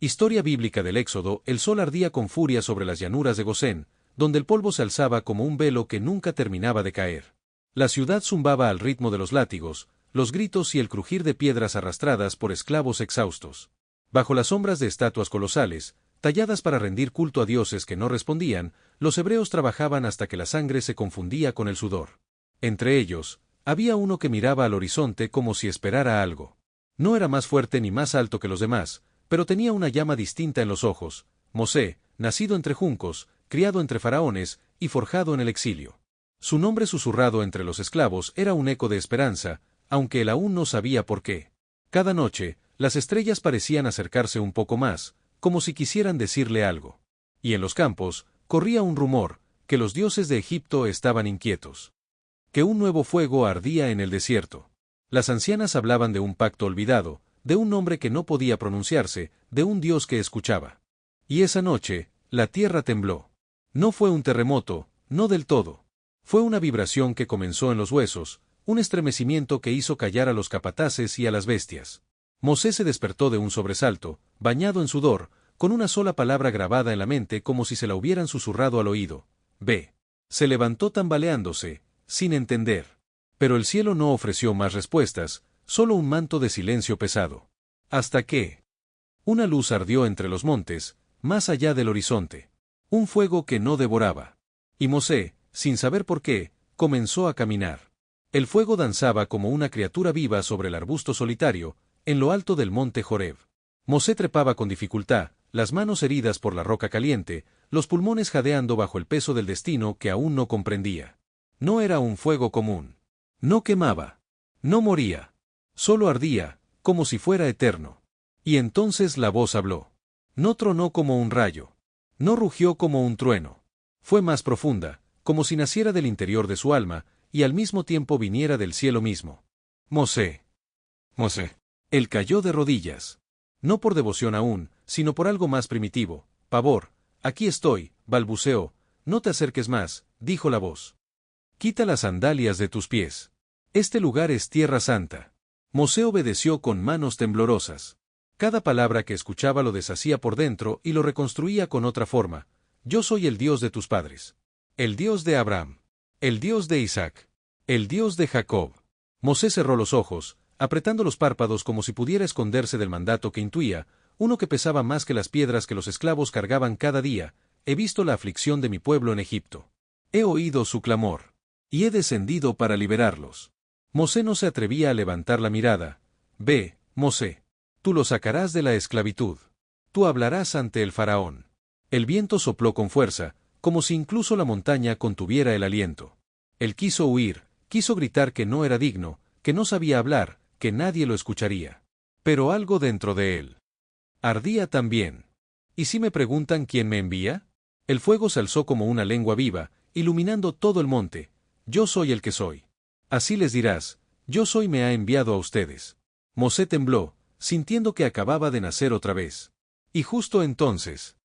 Historia bíblica del Éxodo. El sol ardía con furia sobre las llanuras de Gosén, donde el polvo se alzaba como un velo que nunca terminaba de caer. La ciudad zumbaba al ritmo de los látigos, los gritos y el crujir de piedras arrastradas por esclavos exhaustos. Bajo las sombras de estatuas colosales, talladas para rendir culto a dioses que no respondían, los hebreos trabajaban hasta que la sangre se confundía con el sudor. Entre ellos, había uno que miraba al horizonte como si esperara algo. No era más fuerte ni más alto que los demás, pero tenía una llama distinta en los ojos. Mosé, nacido entre juncos, criado entre faraones y forjado en el exilio. Su nombre susurrado entre los esclavos era un eco de esperanza, aunque él aún no sabía por qué. Cada noche, las estrellas parecían acercarse un poco más, como si quisieran decirle algo. Y en los campos, corría un rumor, que los dioses de Egipto estaban inquietos. Que un nuevo fuego ardía en el desierto. Las ancianas hablaban de un pacto olvidado, de un nombre que no podía pronunciarse, de un dios que escuchaba. Y esa noche, la tierra tembló. No fue un terremoto, no del todo. Fue una vibración que comenzó en los huesos, un estremecimiento que hizo callar a los capataces y a las bestias. Mosé se despertó de un sobresalto, bañado en sudor, con una sola palabra grabada en la mente como si se la hubieran susurrado al oído. Ve. Se levantó tambaleándose, sin entender. Pero el cielo no ofreció más respuestas, solo un manto de silencio pesado. Hasta que una luz ardió entre los montes, más allá del horizonte. Un fuego que no devoraba. Y Mosé, sin saber por qué, comenzó a caminar. El fuego danzaba como una criatura viva sobre el arbusto solitario, en lo alto del monte Joreb. Mosé trepaba con dificultad, las manos heridas por la roca caliente, los pulmones jadeando bajo el peso del destino que aún no comprendía. No era un fuego común. No quemaba. No moría. Solo ardía, como si fuera eterno. Y entonces la voz habló. No tronó como un rayo. No rugió como un trueno. Fue más profunda, como si naciera del interior de su alma, y al mismo tiempo viniera del cielo mismo. Mosé. Mosé. Él cayó de rodillas. No por devoción aún, sino por algo más primitivo. Pavor. Aquí estoy, balbuceó. No te acerques más, dijo la voz. Quita las sandalias de tus pies. Este lugar es tierra santa. Mosé obedeció con manos temblorosas. Cada palabra que escuchaba lo deshacía por dentro y lo reconstruía con otra forma. Yo soy el Dios de tus padres. El Dios de Abraham. El Dios de Isaac. El Dios de Jacob. Mosé cerró los ojos, apretando los párpados como si pudiera esconderse del mandato que intuía, uno que pesaba más que las piedras que los esclavos cargaban cada día. He visto la aflicción de mi pueblo en Egipto. He oído su clamor. Y he descendido para liberarlos. Mosé no se atrevía a levantar la mirada. Ve, Mosé. Tú lo sacarás de la esclavitud. Tú hablarás ante el faraón. El viento sopló con fuerza, como si incluso la montaña contuviera el aliento. Él quiso huir, quiso gritar que no era digno, que no sabía hablar, que nadie lo escucharía. Pero algo dentro de él ardía también. ¿Y si me preguntan quién me envía? El fuego se alzó como una lengua viva, iluminando todo el monte. Yo soy el que soy. Así les dirás, yo soy me ha enviado a ustedes. Mosé tembló, sintiendo que acababa de nacer otra vez. Y justo entonces,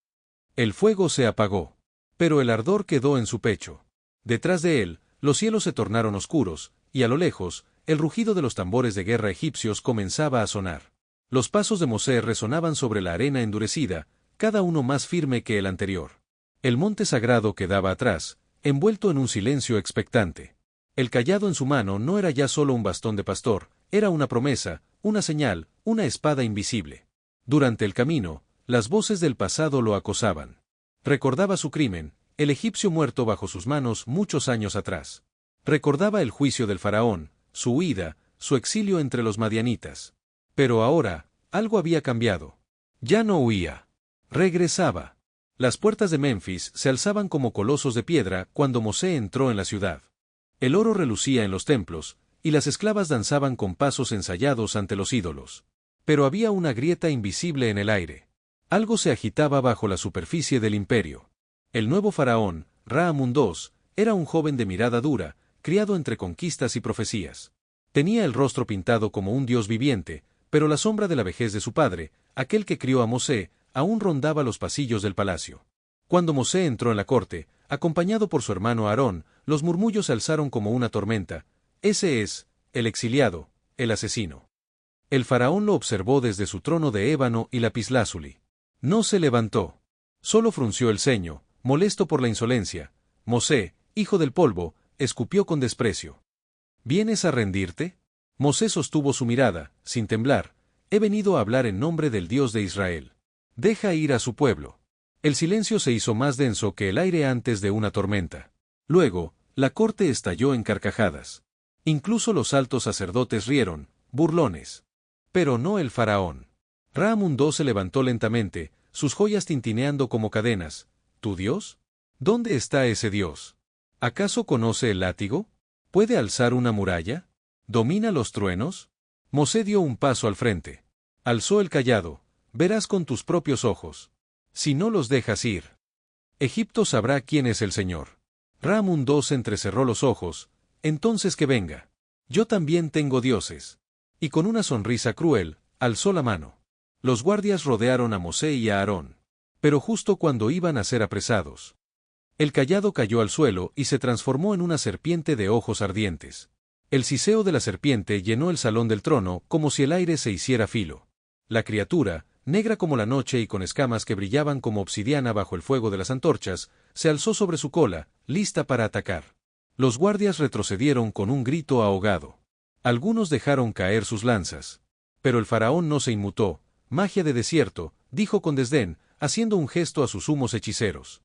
el fuego se apagó. Pero el ardor quedó en su pecho. Detrás de él, los cielos se tornaron oscuros, y a lo lejos, el rugido de los tambores de guerra egipcios comenzaba a sonar. Los pasos de Mosé resonaban sobre la arena endurecida, cada uno más firme que el anterior. El monte sagrado quedaba atrás, envuelto en un silencio expectante. El cayado en su mano no era ya solo un bastón de pastor, era una promesa, una señal, una espada invisible. Durante el camino, las voces del pasado lo acosaban. Recordaba su crimen, el egipcio muerto bajo sus manos muchos años atrás. Recordaba el juicio del faraón, su huida, su exilio entre los madianitas. Pero ahora, algo había cambiado. Ya no huía. Regresaba. Las puertas de Memphis se alzaban como colosos de piedra cuando Mosé entró en la ciudad. El oro relucía en los templos, y las esclavas danzaban con pasos ensayados ante los ídolos. Pero había una grieta invisible en el aire. Algo se agitaba bajo la superficie del imperio. El nuevo faraón, Ra-Amun II, era un joven de mirada dura, criado entre conquistas y profecías. Tenía el rostro pintado como un dios viviente, pero la sombra de la vejez de su padre, aquel que crió a Mosé, aún rondaba los pasillos del palacio. Cuando Mosé entró en la corte, acompañado por su hermano Aarón, los murmullos se alzaron como una tormenta. Ese es, el exiliado, el asesino. El faraón lo observó desde su trono de ébano y lapislázuli. No se levantó. Solo frunció el ceño, molesto por la insolencia. Mosé, hijo del polvo, escupió con desprecio. ¿Vienes a rendirte? Mosé sostuvo su mirada, sin temblar. He venido a hablar en nombre del Dios de Israel. Deja ir a su pueblo. El silencio se hizo más denso que el aire antes de una tormenta. Luego, la corte estalló en carcajadas. Incluso los altos sacerdotes rieron, burlones. Pero no el faraón. Ra-Amún II se levantó lentamente, sus joyas tintineando como cadenas. ¿Tu Dios? ¿Dónde está ese Dios? ¿Acaso conoce el látigo? ¿Puede alzar una muralla? ¿Domina los truenos? Mosé dio un paso al frente. Alzó el cayado. Verás con tus propios ojos. Si no los dejas ir, Egipto sabrá quién es el Señor. Ra-Amún II entrecerró los ojos. Entonces que venga. Yo también tengo dioses. Y con una sonrisa cruel, alzó la mano. Los guardias rodearon a Mosé y a Aarón. Pero justo cuando iban a ser apresados, el cayado cayó al suelo y se transformó en una serpiente de ojos ardientes. El siseo de la serpiente llenó el salón del trono como si el aire se hiciera filo. La criatura, negra como la noche y con escamas que brillaban como obsidiana bajo el fuego de las antorchas, se alzó sobre su cola, lista para atacar. Los guardias retrocedieron con un grito ahogado. Algunos dejaron caer sus lanzas. Pero el faraón no se inmutó. Magia de desierto, dijo con desdén, haciendo un gesto a sus humos hechiceros.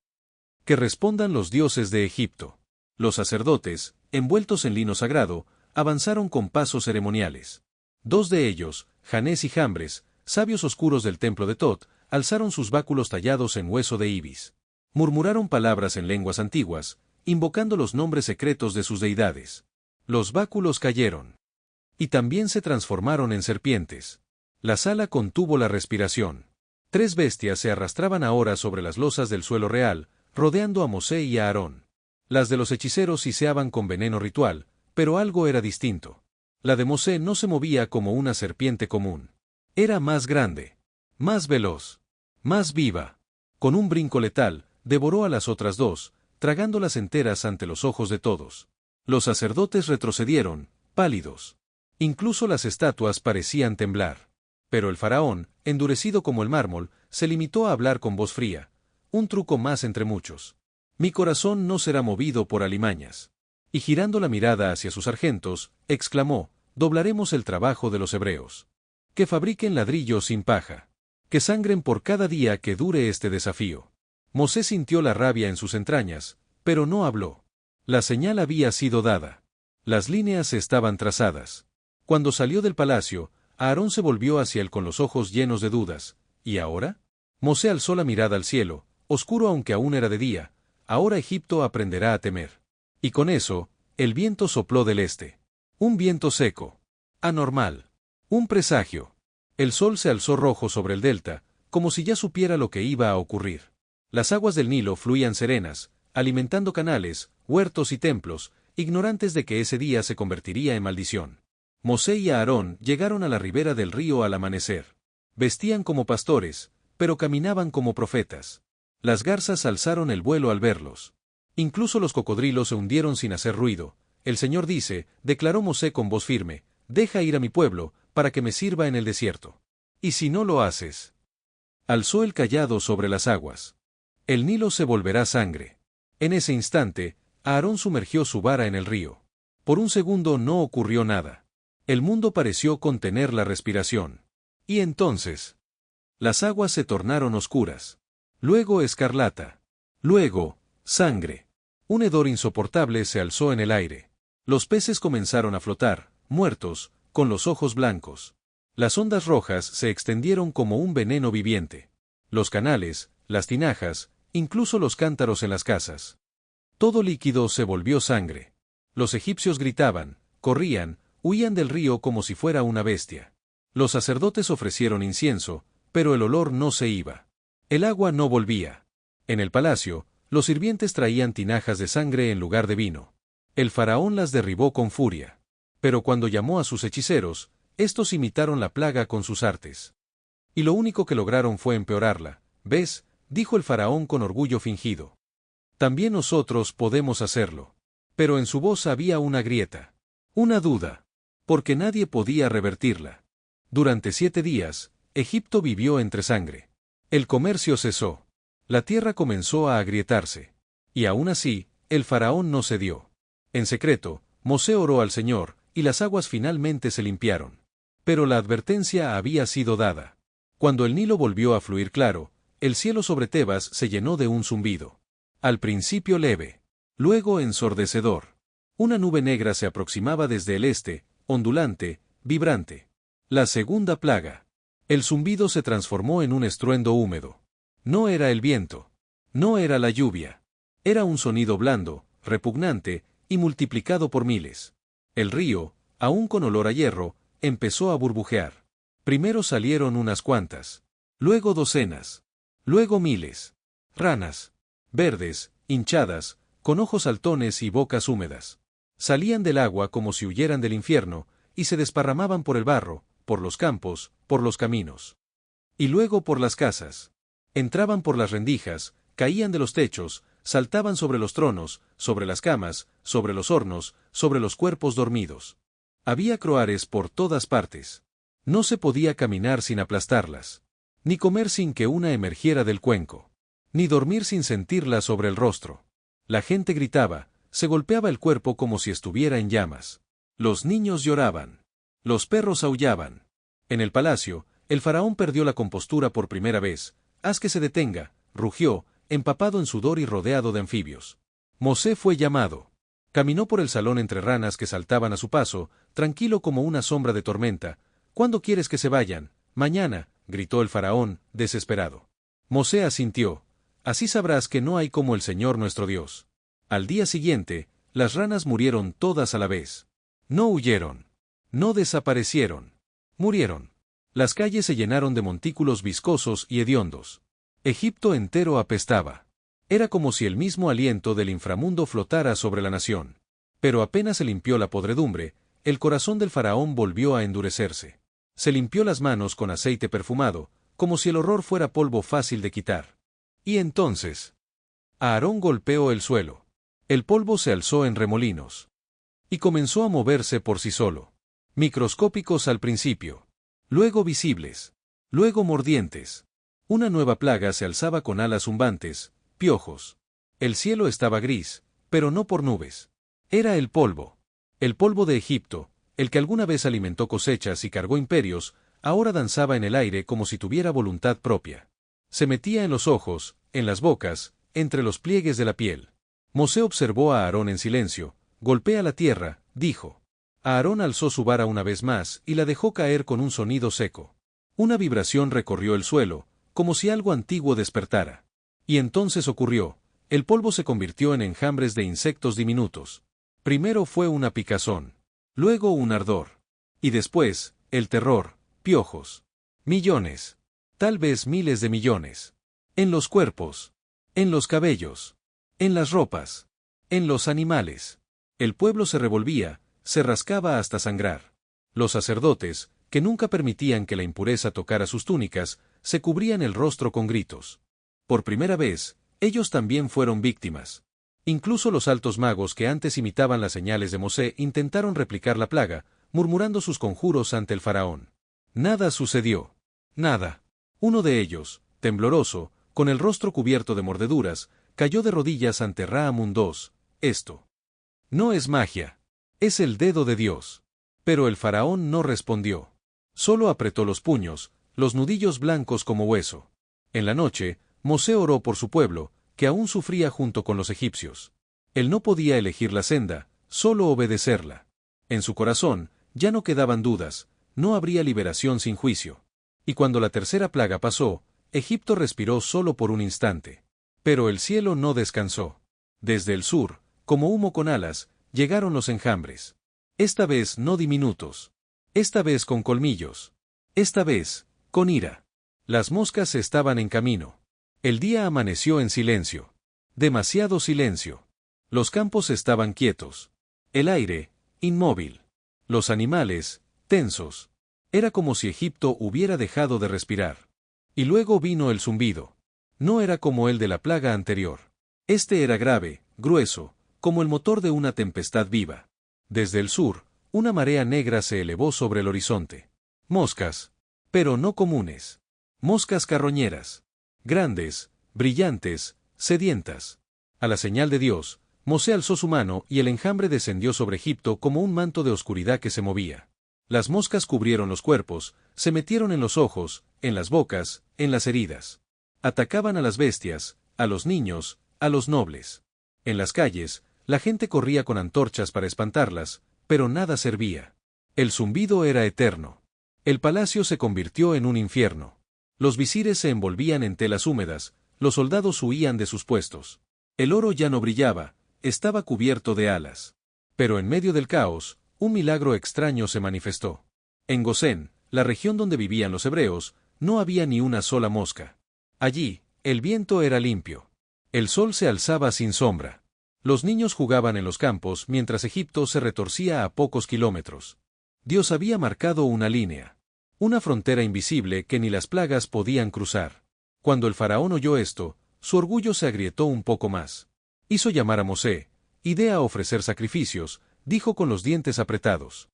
Que respondan los dioses de Egipto. Los sacerdotes, envueltos en lino sagrado, avanzaron con pasos ceremoniales. Dos de ellos, Janés y Jambres, sabios oscuros del templo de Tot, alzaron sus báculos tallados en hueso de ibis. Murmuraron palabras en lenguas antiguas, invocando los nombres secretos de sus deidades. Los báculos cayeron. Y también se transformaron en serpientes. La sala contuvo la respiración. 3 bestias se arrastraban ahora sobre las losas del suelo real, rodeando a Mosé y a Aarón. Las de los hechiceros siseaban con veneno ritual, pero algo era distinto. La de Mosé no se movía como una serpiente común. Era más grande, más veloz, más viva. Con un brinco letal, devoró a las otras dos, tragándolas enteras ante los ojos de todos. Los sacerdotes retrocedieron, pálidos. Incluso las estatuas parecían temblar. Pero el faraón, endurecido como el mármol, se limitó a hablar con voz fría. Un truco más entre muchos. Mi corazón no será movido por alimañas. Y girando la mirada hacia sus sargentos, exclamó, doblaremos el trabajo de los hebreos. Que fabriquen ladrillos sin paja. Que sangren por cada día que dure este desafío. Mosé sintió la rabia en sus entrañas, pero no habló. La señal había sido dada. Las líneas estaban trazadas. Cuando salió del palacio, Aarón se volvió hacia él con los ojos llenos de dudas. ¿Y ahora? Mosé alzó la mirada al cielo, oscuro aunque aún era de día. Ahora Egipto aprenderá a temer. Y con eso, el viento sopló del este. Un viento seco. Anormal. Un presagio. El sol se alzó rojo sobre el delta, como si ya supiera lo que iba a ocurrir. Las aguas del Nilo fluían serenas, alimentando canales, huertos y templos, ignorantes de que ese día se convertiría en maldición. Mosé y Aarón llegaron a la ribera del río al amanecer. Vestían como pastores, pero caminaban como profetas. Las garzas alzaron el vuelo al verlos. Incluso los cocodrilos se hundieron sin hacer ruido. El Señor dice, declaró Mosé con voz firme, deja ir a mi pueblo, para que me sirva en el desierto. ¿Y si no lo haces? Alzó el cayado sobre las aguas. El Nilo se volverá sangre. En ese instante, Aarón sumergió su vara en el río. Por un segundo no ocurrió nada. El mundo pareció contener la respiración. Y entonces, las aguas se tornaron oscuras. Luego escarlata. Luego, sangre. Un hedor insoportable se alzó en el aire. Los peces comenzaron a flotar, muertos, con los ojos blancos. Las ondas rojas se extendieron como un veneno viviente. Los canales, las tinajas, incluso los cántaros en las casas. Todo líquido se volvió sangre. Los egipcios gritaban, corrían, huían del río como si fuera una bestia. Los sacerdotes ofrecieron incienso, pero el olor no se iba. El agua no volvía. En el palacio, los sirvientes traían tinajas de sangre en lugar de vino. El faraón las derribó con furia. Pero cuando llamó a sus hechiceros, estos imitaron la plaga con sus artes. Y lo único que lograron fue empeorarla. ¿Ves?, dijo el faraón con orgullo fingido. También nosotros podemos hacerlo. Pero en su voz había una grieta. Una duda. Porque nadie podía revertirla. Durante 7 días, Egipto vivió entre sangre. El comercio cesó. La tierra comenzó a agrietarse. Y aún así, el faraón no cedió. En secreto, Mosé oró al Señor, y las aguas finalmente se limpiaron. Pero la advertencia había sido dada. Cuando el Nilo volvió a fluir claro, el cielo sobre Tebas se llenó de un zumbido. Al principio leve. Luego ensordecedor. Una nube negra se aproximaba desde el este, ondulante, vibrante. La segunda plaga. El zumbido se transformó en un estruendo húmedo. No era el viento. No era la lluvia. Era un sonido blando, repugnante, y multiplicado por miles. El río, aún con olor a hierro, empezó a burbujear. Primero salieron unas cuantas. Luego docenas. Luego miles. Ranas. Verdes, hinchadas, con ojos saltones y bocas húmedas. Salían del agua como si huyeran del infierno, y se desparramaban por el barro, por los campos, por los caminos. Y luego por las casas. Entraban por las rendijas, caían de los techos, saltaban sobre los tronos, sobre las camas, sobre los hornos, sobre los cuerpos dormidos. Había croares por todas partes. No se podía caminar sin aplastarlas. Ni comer sin que una emergiera del cuenco. Ni dormir sin sentirla sobre el rostro. La gente gritaba, se golpeaba el cuerpo como si estuviera en llamas. Los niños lloraban. Los perros aullaban. En el palacio, el faraón perdió la compostura por primera vez. «Haz que se detenga», rugió, empapado en sudor y rodeado de anfibios. Mosé fue llamado. Caminó por el salón entre ranas que saltaban a su paso, tranquilo como una sombra de tormenta. «¿Cuándo quieres que se vayan?» «Mañana», gritó el faraón, desesperado. Mosé asintió. «Así sabrás que no hay como el Señor nuestro Dios». Al día siguiente, las ranas murieron todas a la vez. No huyeron. No desaparecieron. Murieron. Las calles se llenaron de montículos viscosos y hediondos. Egipto entero apestaba. Era como si el mismo aliento del inframundo flotara sobre la nación. Pero apenas se limpió la podredumbre, el corazón del faraón volvió a endurecerse. Se limpió las manos con aceite perfumado, como si el horror fuera polvo fácil de quitar. Y entonces, Aarón golpeó el suelo. El polvo se alzó en remolinos. Y comenzó a moverse por sí solo. Microscópicos al principio. Luego visibles. Luego mordientes. Una nueva plaga se alzaba con alas zumbantes, piojos. El cielo estaba gris, pero no por nubes. Era el polvo. El polvo de Egipto, el que alguna vez alimentó cosechas y cargó imperios, ahora danzaba en el aire como si tuviera voluntad propia. Se metía en los ojos, en las bocas, entre los pliegues de la piel. Mosé observó a Aarón en silencio. «Golpea la tierra», dijo. Aarón alzó su vara una vez más y la dejó caer con un sonido seco. Una vibración recorrió el suelo, como si algo antiguo despertara. Y entonces ocurrió. El polvo se convirtió en enjambres de insectos diminutos. Primero fue una picazón. Luego un ardor. Y después, el terror, piojos. Millones. Tal vez miles de millones. En los cuerpos. En los cabellos. En las ropas. En los animales. El pueblo se revolvía, se rascaba hasta sangrar. Los sacerdotes, que nunca permitían que la impureza tocara sus túnicas, se cubrían el rostro con gritos. Por primera vez, ellos también fueron víctimas. Incluso los altos magos que antes imitaban las señales de Mosé intentaron replicar la plaga, murmurando sus conjuros ante el faraón. Nada sucedió. Nada. Uno de ellos, tembloroso, con el rostro cubierto de mordeduras, cayó de rodillas ante Ra-Amun II. «Esto no es magia. Es el dedo de Dios». Pero el faraón no respondió. Solo apretó los puños, los nudillos blancos como hueso. En la noche, Mosé oró por su pueblo, que aún sufría junto con los egipcios. Él no podía elegir la senda, solo obedecerla. En su corazón, ya no quedaban dudas, no habría liberación sin juicio. Y cuando la tercera plaga pasó, Egipto respiró solo por un instante. Pero el cielo no descansó. Desde el sur, como humo con alas, llegaron los enjambres. Esta vez no diminutos. Esta vez con colmillos. Esta vez, con ira. Las moscas estaban en camino. El día amaneció en silencio. Demasiado silencio. Los campos estaban quietos. El aire, inmóvil. Los animales, tensos. Era como si Egipto hubiera dejado de respirar. Y luego vino el zumbido. No era como el de la plaga anterior. Este era grave, grueso, como el motor de una tempestad viva. Desde el sur, una marea negra se elevó sobre el horizonte. Moscas. Pero no comunes. Moscas carroñeras. grandes, brillantes, sedientas. A la señal de Dios, Mosé alzó su mano y el enjambre descendió sobre Egipto como un manto de oscuridad que se movía. Las moscas cubrieron los cuerpos, se metieron en los ojos, en las bocas, en las heridas. Atacaban a las bestias, a los niños, a los nobles. En las calles, la gente corría con antorchas para espantarlas, pero nada servía. El zumbido era eterno. El palacio se convirtió en un infierno. Los visires se envolvían en telas húmedas, los soldados huían de sus puestos. El oro ya no brillaba, estaba cubierto de alas. Pero en medio del caos, un milagro extraño se manifestó. En Gosén, la región donde vivían los hebreos, no había ni una sola mosca. Allí, el viento era limpio. El sol se alzaba sin sombra. Los niños jugaban en los campos mientras Egipto se retorcía a pocos kilómetros. Dios había marcado una línea. Una frontera invisible que ni las plagas podían cruzar. Cuando el faraón oyó esto, su orgullo se agrietó un poco más. Hizo llamar a Mosé, idea a ofrecer sacrificios, dijo con los dientes apretados.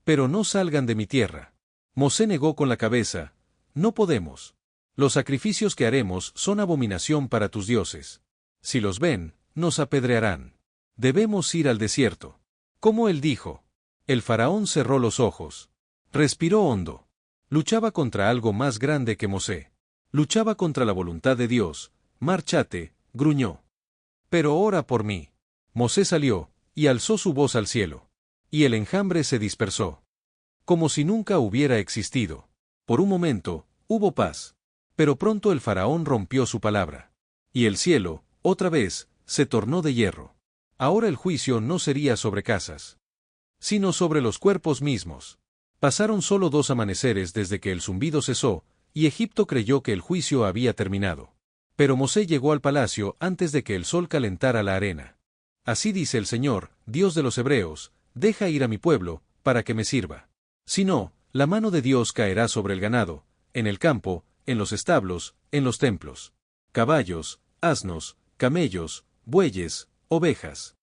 Pero no salgan de mi tierra. Mosé negó con la cabeza, no podemos. Los sacrificios que haremos son abominación para tus dioses. Si los ven, nos apedrearán. Debemos ir al desierto. Como él dijo. El faraón cerró los ojos. Respiró hondo. Luchaba contra algo más grande que Mosé. Luchaba contra la voluntad de Dios. Márchate, gruñó. Pero ora por mí. Mosé salió, y alzó su voz al cielo. Y el enjambre se dispersó. Como si nunca hubiera existido. Por un momento, hubo paz. Pero pronto el faraón rompió su palabra. Y el cielo, otra vez, se tornó de hierro. Ahora el juicio no sería sobre casas, sino sobre los cuerpos mismos. Pasaron solo 2 amaneceres desde que el zumbido cesó, y Egipto creyó que el juicio había terminado. Pero Mosé llegó al palacio antes de que el sol calentara la arena. Así dice el Señor, Dios de los hebreos, deja ir a mi pueblo, para que me sirva. Si no, la mano de Dios caerá sobre el ganado, en el campo, en los establos, en los templos. Caballos, asnos, camellos, bueyes, ovejas.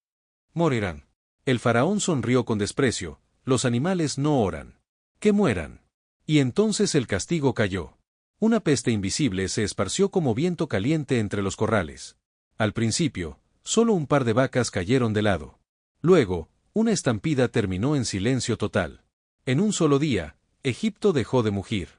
Morirán. El faraón sonrió con desprecio, los animales no oran. Que mueran. Y entonces el castigo cayó. Una peste invisible se esparció como viento caliente entre los corrales. Al principio, solo un par de vacas cayeron de lado. Luego, una estampida terminó en silencio total. En un solo día, Egipto dejó de mugir.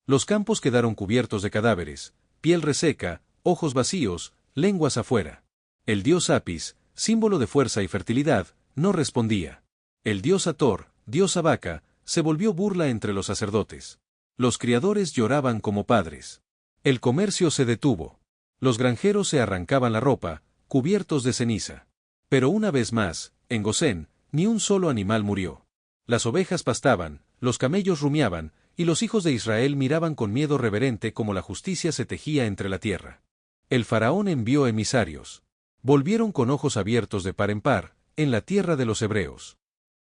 Los campos quedaron cubiertos de cadáveres, piel reseca, ojos vacíos, lenguas afuera. El dios Apis, símbolo de fuerza y fertilidad, no respondía. El dios Hathor, diosa vaca, se volvió burla entre los sacerdotes. Los criadores lloraban como padres. El comercio se detuvo. Los granjeros se arrancaban la ropa, cubiertos de ceniza. Pero una vez más, en Gosén, ni un solo animal murió. Las ovejas pastaban, los camellos rumiaban, y los hijos de Israel miraban con miedo reverente como la justicia se tejía entre la tierra. El faraón envió emisarios. Volvieron con ojos abiertos de par en par, en la tierra de los hebreos.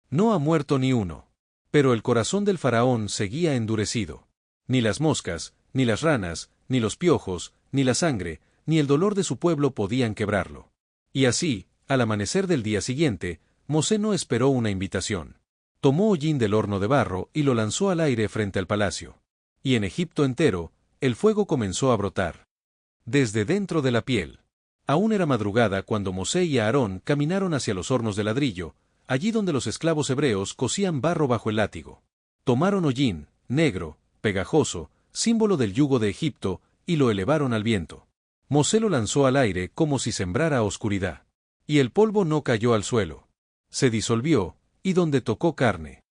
No ha muerto ni uno. Pero el corazón del faraón seguía endurecido. Ni las moscas, ni las ranas, ni los piojos, ni la sangre, ni el dolor de su pueblo podían quebrarlo. Y así, al amanecer del día siguiente, Mosé no esperó una invitación. Tomó hollín del horno de barro y lo lanzó al aire frente al palacio. Y en Egipto entero, el fuego comenzó a brotar. Desde dentro de la piel. Aún era madrugada cuando Mosé y Aarón caminaron hacia los hornos de ladrillo, allí donde los esclavos hebreos cocían barro bajo el látigo. Tomaron hollín, negro, pegajoso, símbolo del yugo de Egipto, y lo elevaron al viento. Mosé lo lanzó al aire como si sembrara oscuridad. Y el polvo no cayó al suelo. Se disolvió, y donde tocó carne.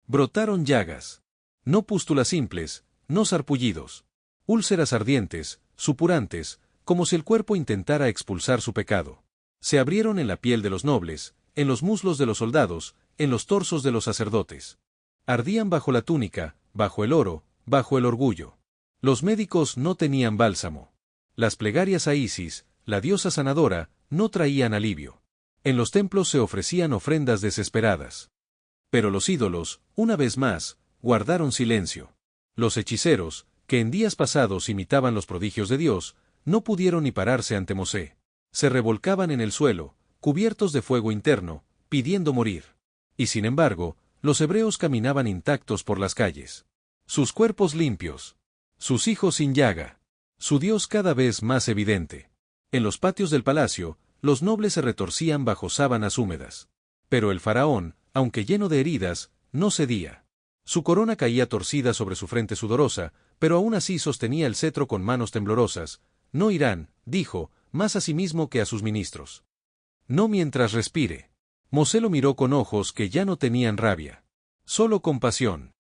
Brotaron llagas. No pústulas simples, no sarpullidos. Úlceras ardientes, supurantes, como si el cuerpo intentara expulsar su pecado. Se abrieron en la piel de los nobles, en los muslos de los soldados, en los torsos de los sacerdotes. Ardían bajo la túnica, bajo el oro, bajo el orgullo. Los médicos no tenían bálsamo. Las plegarias a Isis, la diosa sanadora, no traían alivio. En los templos se ofrecían ofrendas desesperadas. Pero los ídolos, una vez más, guardaron silencio. Los hechiceros, que en días pasados imitaban los prodigios de Dios, no pudieron ni pararse ante Mosé. Se revolcaban en el suelo, cubiertos de fuego interno, pidiendo morir. Y sin embargo, los hebreos caminaban intactos por las calles. Sus cuerpos limpios. Sus hijos sin llaga. su Dios cada vez más evidente. En los patios del palacio, los nobles se retorcían bajo sábanas húmedas. Pero el faraón, aunque lleno de heridas, no cedía. Su corona caía torcida sobre su frente sudorosa, pero aún así sostenía el cetro con manos temblorosas. No irán, dijo, más a sí mismo que a sus ministros. No mientras respire. Mosé lo miró con ojos que ya no tenían rabia, solo compasión.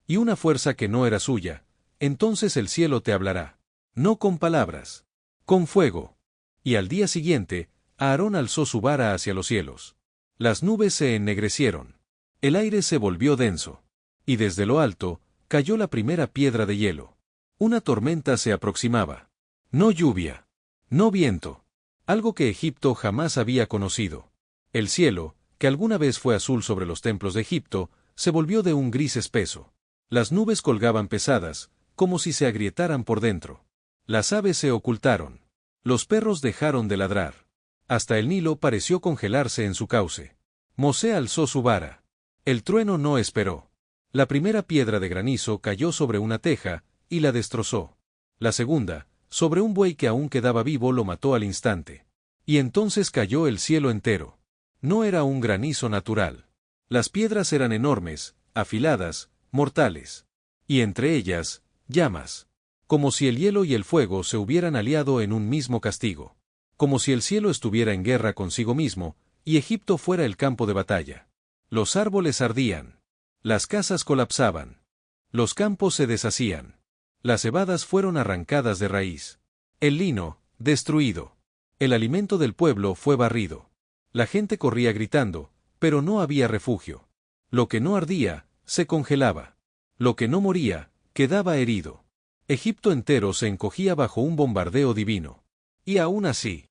Y una fuerza que no era suya. Entonces el cielo te hablará. No con palabras, con fuego. Y al día siguiente, Aarón alzó su vara hacia los cielos. Las nubes se ennegrecieron. El aire se volvió denso. Y desde lo alto, cayó la primera piedra de hielo. Una tormenta se aproximaba. No lluvia. No viento. Algo que Egipto jamás había conocido. El cielo, que alguna vez fue azul sobre los templos de Egipto, se volvió de un gris espeso. Las nubes colgaban pesadas, como si se agrietaran por dentro. Las aves se ocultaron. Los perros dejaron de ladrar. Hasta el Nilo pareció congelarse en su cauce. Mosé alzó su vara. El trueno no esperó. La primera piedra de granizo cayó sobre una teja, y la destrozó. La segunda, sobre un buey que aún quedaba vivo, lo mató al instante. Y entonces cayó el cielo entero. No era un granizo natural. Las piedras eran enormes, afiladas, mortales. Y entre ellas, llamas. Como si el hielo y el fuego se hubieran aliado en un mismo castigo. Como si el cielo estuviera en guerra consigo mismo, y Egipto fuera el campo de batalla. Los árboles ardían. Las casas colapsaban. Los campos se deshacían. Las cebadas fueron arrancadas de raíz. El lino, destruido. El alimento del pueblo fue barrido. La gente corría gritando, pero no había refugio. Lo que no ardía, se congelaba. Lo que no moría, quedaba herido. Egipto entero se encogía bajo un bombardeo divino. Y aún así,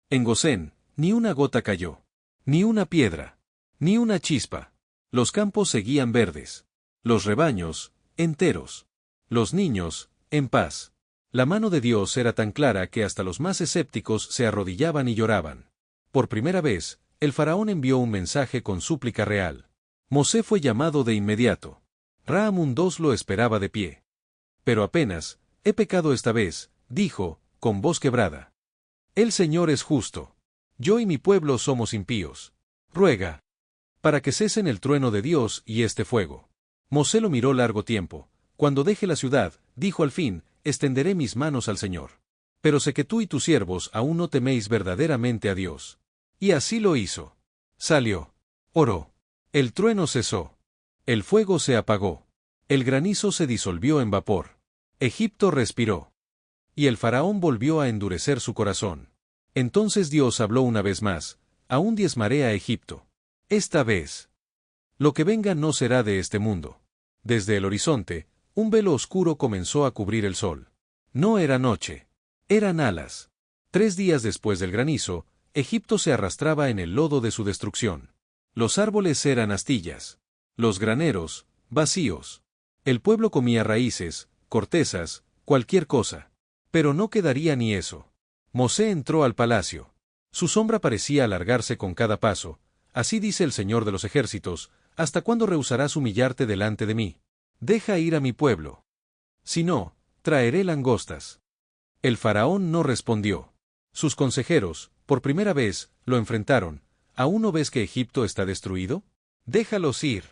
en Gosén, ni una gota cayó. Ni una piedra. Ni una chispa. Los campos seguían verdes. Los rebaños, enteros. Los niños, en paz. La mano de Dios era tan clara que hasta los más escépticos se arrodillaban y lloraban. Por primera vez, el faraón envió un mensaje con súplica real. Mosé fue llamado de inmediato. Ra-Amún II lo esperaba de pie. Pero apenas, he pecado esta vez, dijo, con voz quebrada. El Señor es justo. Yo y mi pueblo somos impíos. Ruega, para que cesen el trueno de Dios y este fuego. Mosé lo miró largo tiempo. Cuando deje la ciudad, dijo al fin, extenderé mis manos al Señor. Pero sé que tú y tus siervos aún no teméis verdaderamente a Dios. Y así lo hizo. Salió. Oró. El trueno cesó. El fuego se apagó. El granizo se disolvió en vapor. Egipto respiró. Y el faraón volvió a endurecer su corazón. Entonces Dios habló una vez más, aún diezmaré a Egipto. Esta vez. Lo que venga no será de este mundo. Desde el horizonte, un velo oscuro comenzó a cubrir el sol. No era noche. Eran alas. 3 días después del granizo, Egipto se arrastraba en el lodo de su destrucción. Los árboles eran astillas. Los graneros, vacíos. El pueblo comía raíces, cortezas, cualquier cosa. Pero no quedaría ni eso. Mosé entró al palacio. Su sombra parecía alargarse con cada paso. Así dice el Señor de los ejércitos, ¿hasta cuándo rehusarás humillarte delante de mí? Deja ir a mi pueblo. Si no, traeré langostas. El faraón no respondió. Sus consejeros, por primera vez, lo enfrentaron. ¿Aún no ves que Egipto está destruido? Déjalos ir.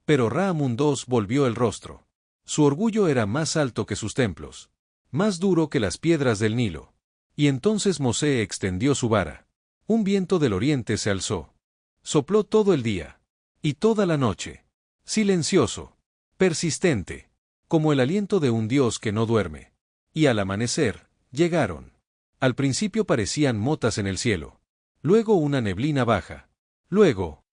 Pero Ra-Amún II volvió el rostro. Su orgullo era más alto que sus templos. Más duro que las piedras del Nilo. Y entonces Mosé extendió su vara. Un viento del oriente se alzó. Sopló todo el día. Y toda la noche. Silencioso. Persistente. Como el aliento de un Dios que no duerme. Y al amanecer, llegaron. Al principio parecían motas en el cielo. Luego una neblina baja. Luego,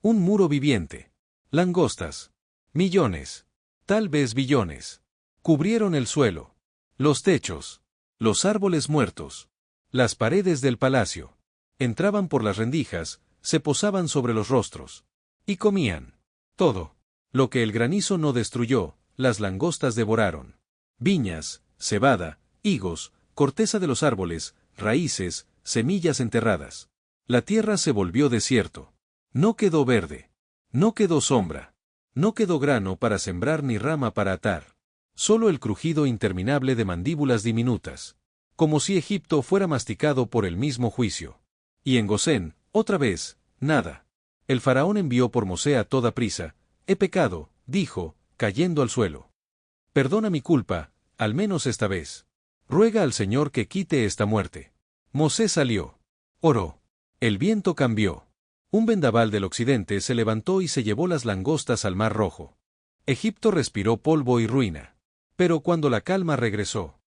un muro viviente. Langostas. Millones. Tal vez billones. Cubrieron el suelo. Los techos. Los árboles muertos. Las paredes del palacio. Entraban por las rendijas, se posaban sobre los rostros. Y comían. Todo. Lo que el granizo no destruyó, las langostas devoraron. Viñas, cebada, higos, corteza de los árboles, raíces, semillas enterradas. La tierra se volvió desierto. No quedó verde. No quedó sombra. No quedó grano para sembrar ni rama para atar. Solo el crujido interminable de mandíbulas diminutas. Como si Egipto fuera masticado por el mismo juicio. Y en Gosén, otra vez, nada. El faraón envió por Mosé a toda prisa. He pecado, dijo, cayendo al suelo. Perdona mi culpa, al menos esta vez. Ruega al Señor que quite esta muerte. Mosé salió. Oró. El viento cambió. Un vendaval del occidente se levantó y se llevó las langostas al Mar Rojo. Egipto respiró polvo y ruina. Pero cuando la calma regresó,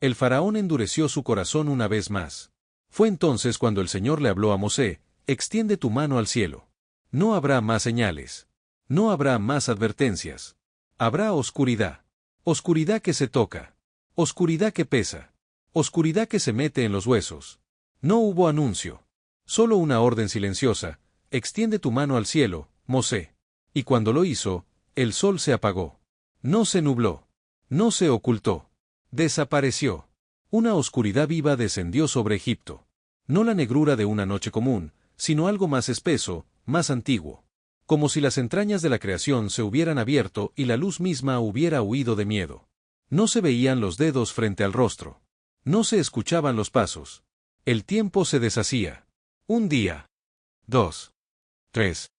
el faraón endureció su corazón una vez más. Fue entonces cuando el Señor le habló a Mosé: extiende tu mano al cielo. No habrá más señales. No habrá más advertencias. Habrá oscuridad. Oscuridad que se toca. Oscuridad que pesa. Oscuridad que se mete en los huesos. No hubo anuncio. Solo una orden silenciosa: extiende tu mano al cielo, Mosé. Y cuando lo hizo, el sol se apagó. No se nubló. No se ocultó. Desapareció. Una oscuridad viva descendió sobre Egipto. No la negrura de una noche común, sino algo más espeso, más antiguo. Como si las entrañas de la creación se hubieran abierto y la luz misma hubiera huido de miedo. No se veían los dedos frente al rostro. No se escuchaban los pasos. El tiempo se deshacía. Un día. 2. 3.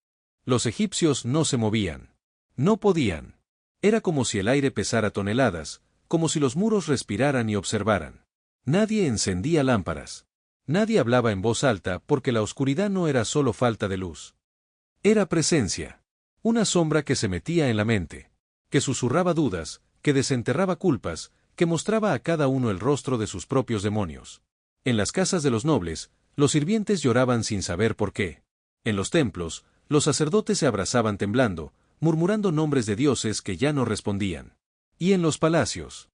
Los egipcios no se movían. No podían. Era como si el aire pesara toneladas, como si los muros respiraran y observaran. Nadie encendía lámparas. Nadie hablaba en voz alta porque la oscuridad no era solo falta de luz. Era presencia. Una sombra que se metía en la mente, que susurraba dudas, que desenterraba culpas, que mostraba a cada uno el rostro de sus propios demonios. En las casas de los nobles, los sirvientes lloraban sin saber por qué. En los templos, los sacerdotes se abrazaban temblando, murmurando nombres de dioses que ya no respondían. Y en los palacios,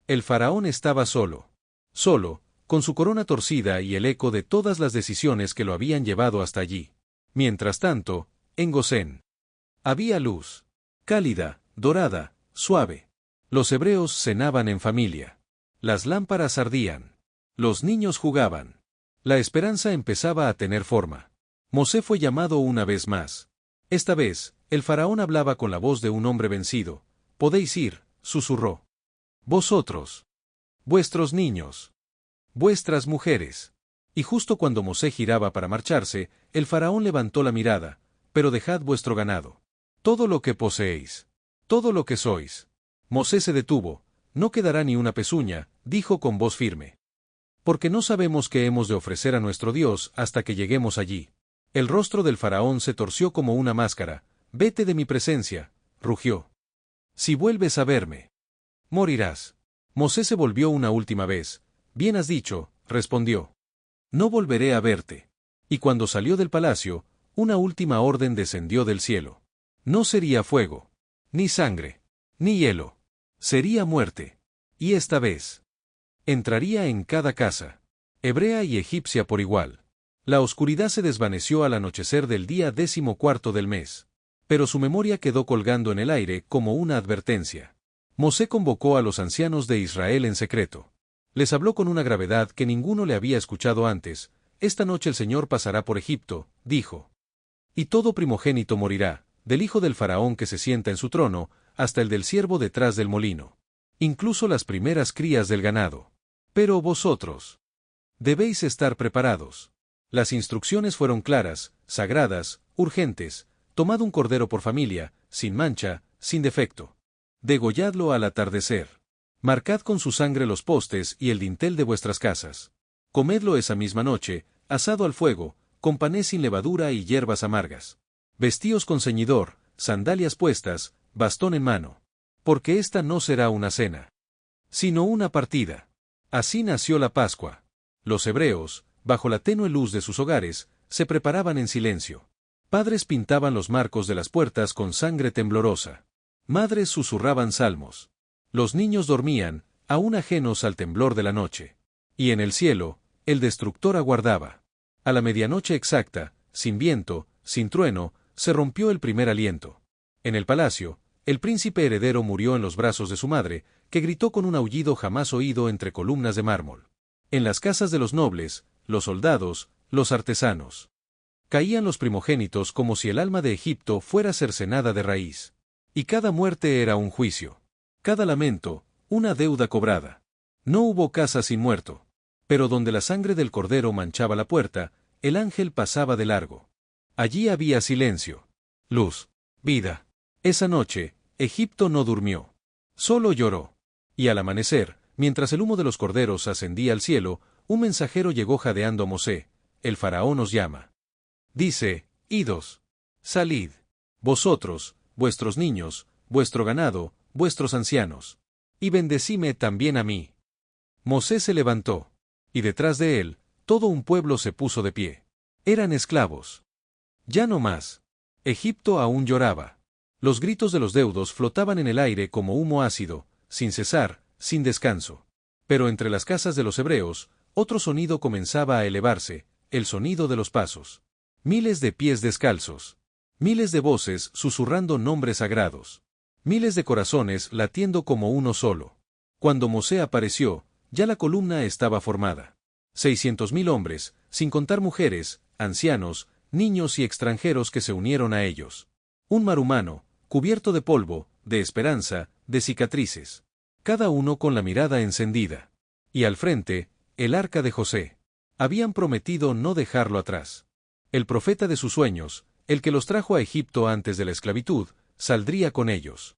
el faraón estaba solo. Solo, con su corona torcida y el eco de todas las decisiones que lo habían llevado hasta allí. Mientras tanto, en Gosén, había luz. Cálida, dorada, suave. Los hebreos cenaban en familia. Las lámparas ardían. Los niños jugaban. La esperanza empezaba a tener forma. Mosé fue llamado una vez más. Esta vez, el faraón hablaba con la voz de un hombre vencido. Podéis ir, susurró. Vosotros. Vuestros niños. Vuestras mujeres. Y justo cuando Mosé giraba para marcharse, el faraón levantó la mirada. Pero dejad vuestro ganado. Todo lo que poseéis. Todo lo que sois. Mosé se detuvo. No quedará ni una pezuña, dijo con voz firme. Porque no sabemos qué hemos de ofrecer a nuestro Dios hasta que lleguemos allí. El rostro del faraón se torció como una máscara. Vete de mi presencia, rugió. Si vuelves a verme, morirás. Mosé se volvió una última vez. Bien has dicho, respondió. No volveré a verte. Y cuando salió del palacio, una última orden descendió del cielo. No sería fuego, ni sangre, ni hielo. Sería muerte. Y esta vez entraría en cada casa, hebrea y egipcia por igual. La oscuridad se desvaneció al anochecer del día 14 del mes. Pero su memoria quedó colgando en el aire como una advertencia. Mosé convocó a los ancianos de Israel en secreto. Les habló con una gravedad que ninguno le había escuchado antes. Esta noche el Señor pasará por Egipto, dijo. Y todo primogénito morirá, del hijo del faraón que se sienta en su trono, hasta el del siervo detrás del molino. Incluso las primeras crías del ganado. Pero vosotros debéis estar preparados. Las instrucciones fueron claras, sagradas, urgentes. Tomad un cordero por familia, sin mancha, sin defecto. Degolladlo al atardecer. Marcad con su sangre los postes y el dintel de vuestras casas. Comedlo esa misma noche, asado al fuego, con pané sin levadura y hierbas amargas. Vestíos con ceñidor, sandalias puestas, bastón en mano. Porque esta no será una cena, sino una partida. Así nació la Pascua. Los hebreos, bajo la tenue luz de sus hogares, se preparaban en silencio. Padres pintaban los marcos de las puertas con sangre temblorosa. Madres susurraban salmos. Los niños dormían, aún ajenos al temblor de la noche. Y en el cielo, el destructor aguardaba. A la medianoche exacta, sin viento, sin trueno, se rompió el primer aliento. En el palacio, el príncipe heredero murió en los brazos de su madre, que gritó con un aullido jamás oído entre columnas de mármol. En las casas de los nobles, los soldados, los artesanos. Caían los primogénitos como si el alma de Egipto fuera cercenada de raíz. Y cada muerte era un juicio. Cada lamento, una deuda cobrada. No hubo casa sin muerto. Pero donde la sangre del cordero manchaba la puerta, el ángel pasaba de largo. Allí había silencio, luz, vida. Esa noche, Egipto no durmió. Solo lloró. Y al amanecer, mientras el humo de los corderos ascendía al cielo, un mensajero llegó jadeando a Mosé: el faraón os llama. Dice: idos. Salid. Vosotros, vuestros niños, vuestro ganado, vuestros ancianos. Y bendecime también a mí. Mosé se levantó. Y detrás de él, todo un pueblo se puso de pie. Eran esclavos. Ya no más. Egipto aún lloraba. Los gritos de los deudos flotaban en el aire como humo ácido, sin cesar, sin descanso. Pero entre las casas de los hebreos, otro sonido comenzaba a elevarse, el sonido de los pasos. Miles de pies descalzos. Miles de voces susurrando nombres sagrados. Miles de corazones latiendo como uno solo. Cuando Mosé apareció, ya la columna estaba formada. 600.000 hombres, sin contar mujeres, ancianos, niños y extranjeros que se unieron a ellos. Un mar humano, cubierto de polvo, de esperanza, de cicatrices. Cada uno con la mirada encendida. Y al frente, el arca de José. Habían prometido no dejarlo atrás. El profeta de sus sueños, el que los trajo a Egipto antes de la esclavitud, saldría con ellos.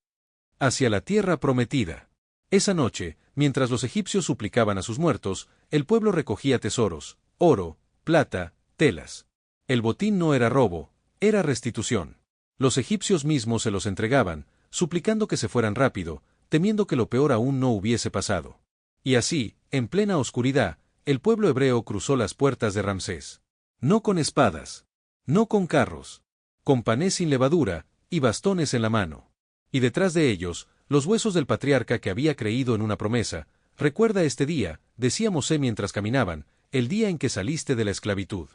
Hacia la tierra prometida. Esa noche, mientras los egipcios suplicaban a sus muertos, el pueblo recogía tesoros, oro, plata, telas. El botín no era robo, era restitución. Los egipcios mismos se los entregaban, suplicando que se fueran rápido, temiendo que lo peor aún no hubiese pasado. Y así, en plena oscuridad, el pueblo hebreo cruzó las puertas de Ramsés. No con espadas, no con carros, con panés sin levadura y bastones en la mano. Y detrás de ellos, los huesos del patriarca que había creído en una promesa. Recuerda este día, decía Mosé mientras caminaban, el día en que saliste de la esclavitud.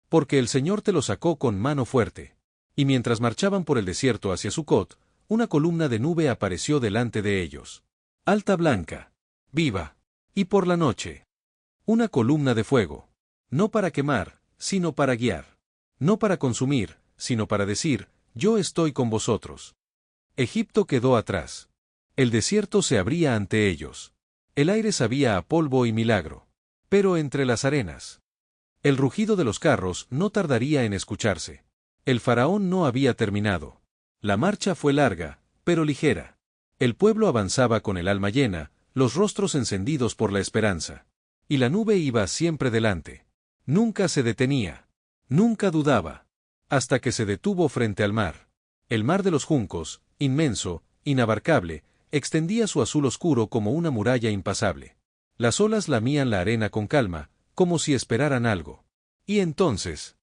Porque el Señor te lo sacó con mano fuerte. Y mientras marchaban por el desierto hacia Sucot, una columna de nube apareció delante de ellos. Alta, blanca, viva. Y por la noche, una columna de fuego. No para quemar, sino para guiar. No para consumir, sino para decir: yo estoy con vosotros. Egipto quedó atrás. El desierto se abría ante ellos. El aire sabía a polvo y milagro. Pero entre las arenas, el rugido de los carros no tardaría en escucharse. El faraón no había terminado. La marcha fue larga, pero ligera. El pueblo avanzaba con el alma llena, los rostros encendidos por la esperanza. Y la nube iba siempre delante. Nunca se detenía. Nunca dudaba. Hasta que se detuvo frente al mar. El mar de los juncos, inmenso, inabarcable, extendía su azul oscuro como una muralla impasable. Las olas lamían la arena con calma, como si esperaran algo. Y entonces,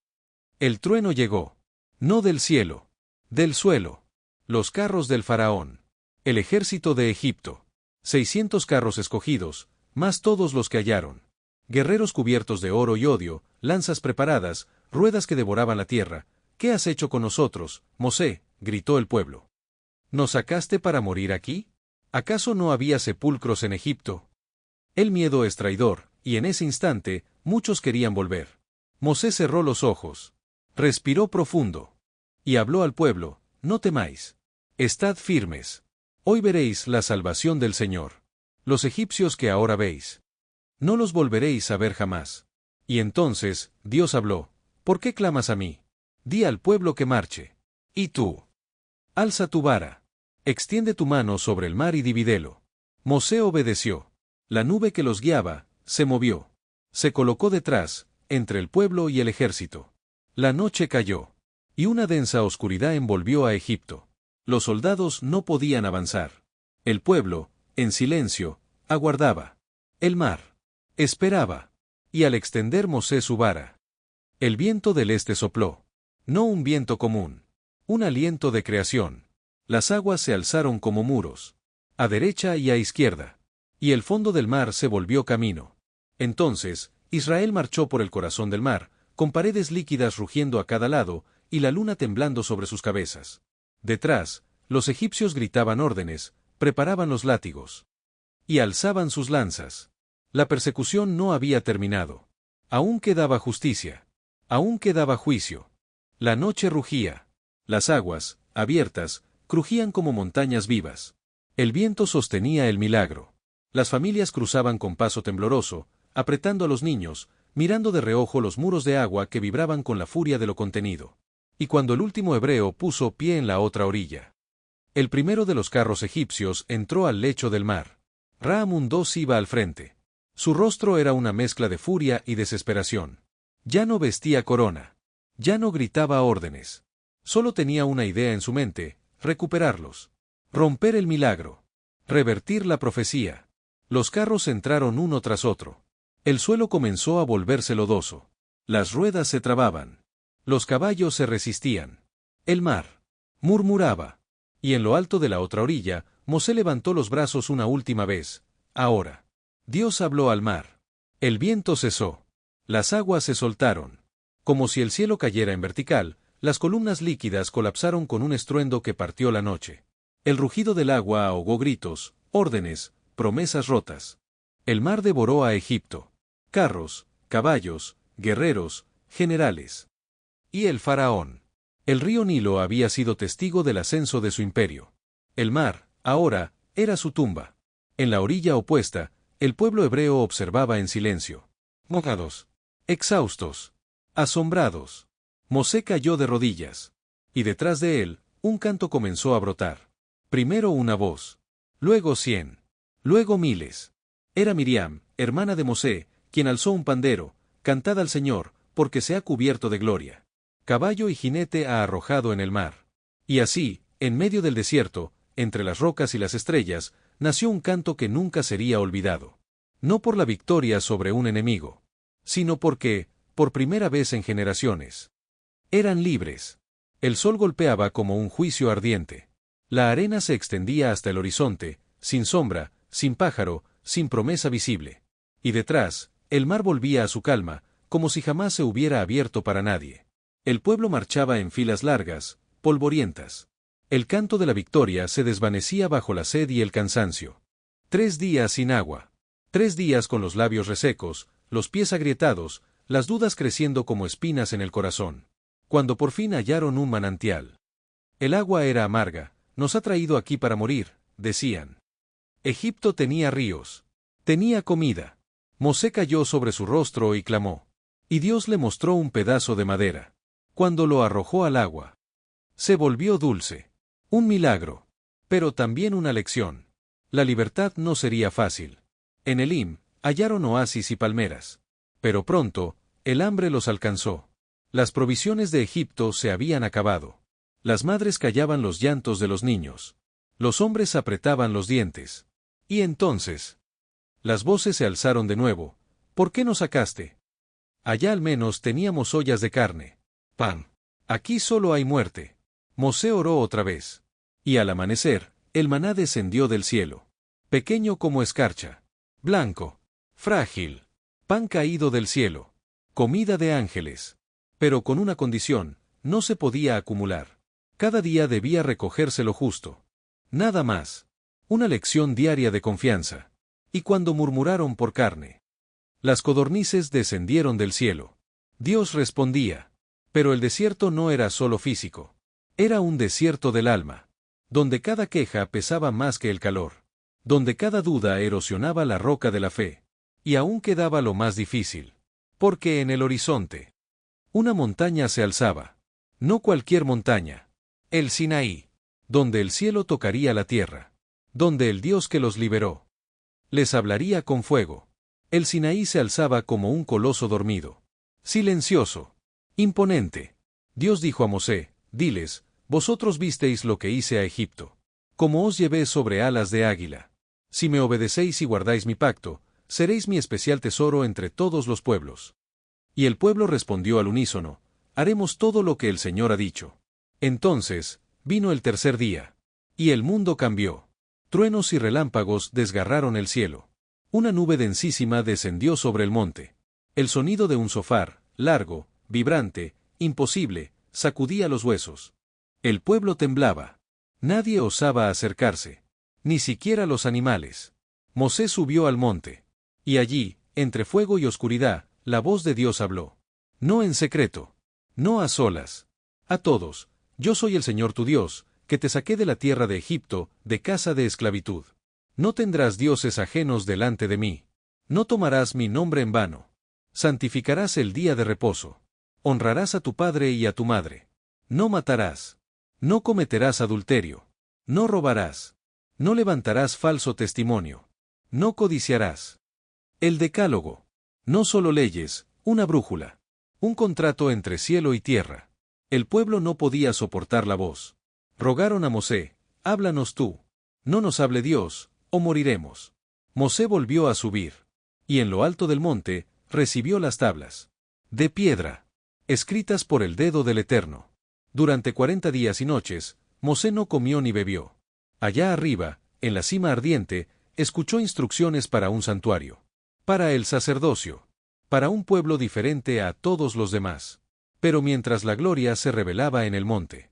el trueno llegó. No del cielo, del suelo. Los carros del faraón. El ejército de Egipto. 600 carros escogidos, más todos los que hallaron. Guerreros cubiertos de oro y odio, lanzas preparadas, ruedas que devoraban la tierra. ¿Qué has hecho con nosotros, Mosé?, gritó el pueblo. ¿Nos sacaste para morir aquí? ¿Acaso no había sepulcros en Egipto? El miedo es traidor, y en ese instante, muchos querían volver. Mosé cerró los ojos. Respiró profundo. Y habló al pueblo: no temáis. Estad firmes. Hoy veréis la salvación del Señor. Los egipcios que ahora veis, no los volveréis a ver jamás. Y entonces, Dios habló: ¿por qué clamas a mí? Di al pueblo que marche. Y tú, alza tu vara. Extiende tu mano sobre el mar y divídelo. Mosé obedeció. La nube que los guiaba, se movió. Se colocó detrás, entre el pueblo y el ejército. La noche cayó. Y una densa oscuridad envolvió a Egipto. Los soldados no podían avanzar. El pueblo, en silencio, aguardaba. El mar esperaba. Y al extender Mosé su vara, el viento del este sopló. No un viento común. Un aliento de creación. Las aguas se alzaron como muros. A derecha y a izquierda. Y el fondo del mar se volvió camino. Entonces, Israel marchó por el corazón del mar, con paredes líquidas rugiendo a cada lado, y la luna temblando sobre sus cabezas. Detrás, los egipcios gritaban órdenes, preparaban los látigos. Y alzaban sus lanzas. La persecución no había terminado. Aún quedaba justicia. Aún quedaba juicio. La noche rugía. Las aguas, abiertas, crujían como montañas vivas. El viento sostenía el milagro. Las familias cruzaban con paso tembloroso, apretando a los niños, mirando de reojo los muros de agua que vibraban con la furia de lo contenido. Y cuando el último hebreo puso pie en la otra orilla, el primero de los carros egipcios entró al lecho del mar. Ra-Amun II iba al frente. Su rostro era una mezcla de furia y desesperación. Ya no vestía corona. Ya no gritaba órdenes. Solo tenía una idea en su mente: recuperarlos. Romper el milagro. Revertir la profecía. Los carros entraron uno tras otro. El suelo comenzó a volverse lodoso. Las ruedas se trababan. Los caballos se resistían. El mar murmuraba. Y en lo alto de la otra orilla, Mosé levantó los brazos una última vez. Ahora. Dios habló al mar. El viento cesó. Las aguas se soltaron. Como si el cielo cayera en vertical, las columnas líquidas colapsaron con un estruendo que partió la noche. El rugido del agua ahogó gritos, órdenes, promesas rotas. El mar devoró a Egipto. Carros, caballos, guerreros, generales. Y el faraón. El río Nilo había sido testigo del ascenso de su imperio. El mar, ahora, era su tumba. En la orilla opuesta, el pueblo hebreo observaba en silencio. Mojados. Exhaustos. Asombrados. Mosé cayó de rodillas. Y detrás de él, un canto comenzó a brotar. Primero una voz. Luego 100. Luego miles. Era Miriam, hermana de Mosé, quien alzó un pandero: cantad al Señor, porque se ha cubierto de gloria. Caballo y jinete ha arrojado en el mar. Y así, en medio del desierto, entre las rocas y las estrellas, nació un canto que nunca sería olvidado. No por la victoria sobre un enemigo, sino porque, por primera vez en generaciones, eran libres. El sol golpeaba como un juicio ardiente. La arena se extendía hasta el horizonte, sin sombra, sin pájaro, sin promesa visible. Y detrás, el mar volvía a su calma, como si jamás se hubiera abierto para nadie. El pueblo marchaba en filas largas, polvorientas. El canto de la victoria se desvanecía bajo la sed y el cansancio. 3 días sin agua. 3 días con los labios resecos, los pies agrietados, las dudas creciendo como espinas en el corazón. Cuando por fin hallaron un manantial. El agua era amarga. Nos ha traído aquí para morir, decían. Egipto tenía ríos. Tenía comida. Mosé cayó sobre su rostro y clamó. Y Dios le mostró un pedazo de madera. Cuando lo arrojó al agua, se volvió dulce. Un milagro. Pero también una lección. La libertad no sería fácil. En Elim, hallaron oasis y palmeras. Pero pronto, el hambre los alcanzó. Las provisiones de Egipto se habían acabado. Las madres callaban los llantos de los niños. Los hombres apretaban los dientes. Y entonces, las voces se alzaron de nuevo. ¿Por qué nos sacaste? Allá al menos teníamos ollas de carne. Pan. Aquí solo hay muerte. Mosé oró otra vez. Y al amanecer, el maná descendió del cielo. Pequeño como escarcha. Blanco. Frágil. Pan caído del cielo. Comida de ángeles. Pero con una condición: no se podía acumular. Cada día debía recogerse lo justo. Nada más. Una lección diaria de confianza. Y cuando murmuraron por carne, las codornices descendieron del cielo. Dios respondía. Pero el desierto no era solo físico. Era un desierto del alma. Donde cada queja pesaba más que el calor. Donde cada duda erosionaba la roca de la fe. Y aún quedaba lo más difícil. Porque en el horizonte, una montaña se alzaba. No cualquier montaña. El Sinaí. Donde el cielo tocaría la tierra. Donde el Dios que los liberó les hablaría con fuego. El Sinaí se alzaba como un coloso dormido. Silencioso. Imponente. Dios dijo a Mosé: diles, vosotros visteis lo que hice a Egipto. Como os llevé sobre alas de águila. Si me obedecéis y guardáis mi pacto, seréis mi especial tesoro entre todos los pueblos. Y el pueblo respondió al unísono: haremos todo lo que el Señor ha dicho. Entonces, vino el tercer día. Y el mundo cambió. Truenos y relámpagos desgarraron el cielo. Una nube densísima descendió sobre el monte. El sonido de un zofar, largo, vibrante, imposible, sacudía los huesos. El pueblo temblaba. Nadie osaba acercarse. Ni siquiera los animales. Mosé subió al monte. Y allí, entre fuego y oscuridad, la voz de Dios habló. No en secreto. No a solas. A todos: yo soy el Señor tu Dios, que te saqué de la tierra de Egipto, de casa de esclavitud. No tendrás dioses ajenos delante de mí. No tomarás mi nombre en vano. Santificarás el día de reposo. Honrarás a tu padre y a tu madre. No matarás. No cometerás adulterio. No robarás. No levantarás falso testimonio. No codiciarás. El decálogo. No solo leyes, una brújula. Un contrato entre cielo y tierra. El pueblo no podía soportar la voz. Rogaron a Mosé, háblanos tú. No nos hable Dios, o moriremos. Mosé volvió a subir. Y en lo alto del monte, recibió las tablas. De piedra. Escritas por el dedo del Eterno. Durante 40 días y noches, Mosé no comió ni bebió. Allá arriba, en la cima ardiente, escuchó instrucciones para un santuario. Para el sacerdocio. Para un pueblo diferente a todos los demás. Pero mientras la gloria se revelaba en el monte.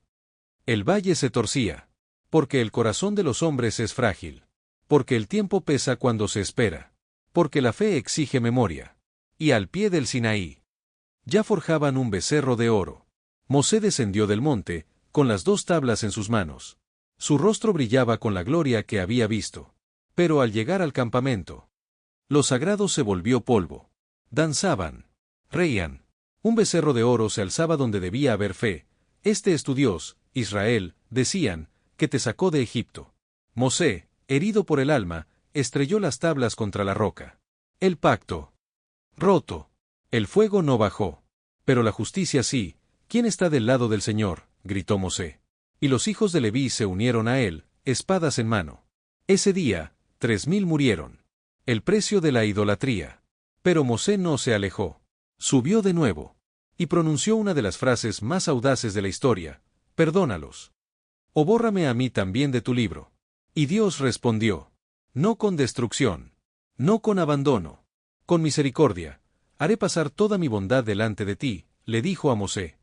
El valle se torcía. Porque el corazón de los hombres es frágil. Porque el tiempo pesa cuando se espera. Porque la fe exige memoria. Y al pie del Sinaí. Ya forjaban un becerro de oro. Mosé descendió del monte, con las 2 tablas en sus manos. Su rostro brillaba con la gloria que había visto. Pero al llegar al campamento, lo sagrado se volvió polvo. Danzaban. Reían. Un becerro de oro se alzaba donde debía haber fe. Este es tu Dios, Israel, decían, que te sacó de Egipto. Mosé, herido por el alma, estrelló las tablas contra la roca. El pacto. Roto. El fuego no bajó. Pero la justicia sí. ¿Quién está del lado del Señor?, gritó Mosé. Y los hijos de Leví se unieron a él, espadas en mano. Ese día, 3000 murieron. El precio de la idolatría. Pero Mosé no se alejó. Subió de nuevo. Y pronunció una de las frases más audaces de la historia: perdónalos. O bórrame a mí también de tu libro. Y Dios respondió: no con destrucción. No con abandono. Con misericordia. Haré pasar toda mi bondad delante de ti, le dijo a Mosé.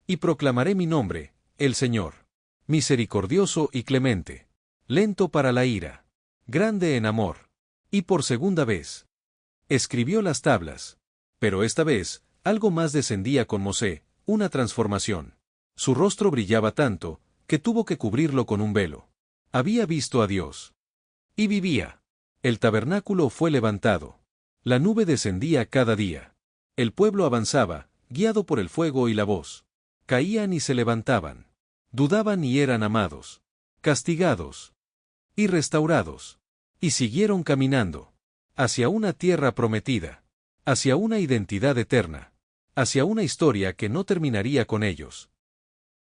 Y proclamaré mi nombre, el Señor. Misericordioso y clemente. Lento para la ira. Grande en amor. Y por segunda vez. Escribió las tablas. Pero esta vez, algo más descendía con Mosé, una transformación. Su rostro brillaba tanto, que tuvo que cubrirlo con un velo. Había visto a Dios. Y vivía. El tabernáculo fue levantado. La nube descendía cada día. El pueblo avanzaba, guiado por el fuego y la voz. Caían y se levantaban. Dudaban y eran amados. Castigados. Y restaurados. Y siguieron caminando. Hacia una tierra prometida. Hacia una identidad eterna. Hacia una historia que no terminaría con ellos.